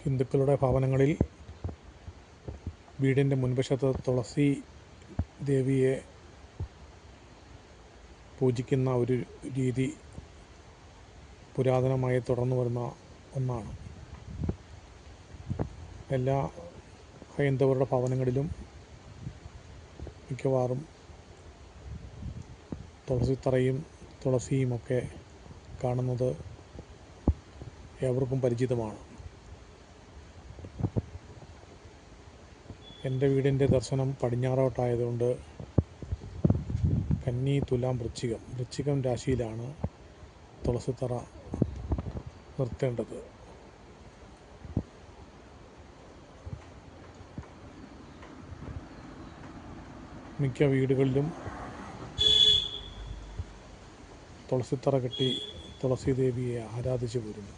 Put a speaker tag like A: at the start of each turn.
A: ഹിന്ദുക്കളുടെ ഭവനങ്ങളിൽ വീടിൻ്റെ മുൻവശത്ത് തുളസി ദേവിയെ പൂജിക്കുന്ന ഒരു രീതി പുരാതനമായി തുടർന്നു വരുന്ന ഒന്നാണ്. എല്ലാ ഹൈന്ദവരുടെ ഭവനങ്ങളിലും മിക്കവാറും തുളസിത്തറയും തുളസിയുമൊക്കെ കാണുന്നത് ഏവർക്കും പരിചിതമാണ്. എൻ്റെ വീടിൻ്റെ ദർശനം പടിഞ്ഞാറോട്ടായതുകൊണ്ട് കന്നി, തുലാം, വൃശ്ചികം രാശിയിലാണ് തുളസിത്തറ നിർത്തേണ്ടത്. മിക്ക വീടുകളിലും തുളസിത്തറ കെട്ടി തുളസി ദേവിയെ ആരാധിച്ചു വരുന്നു.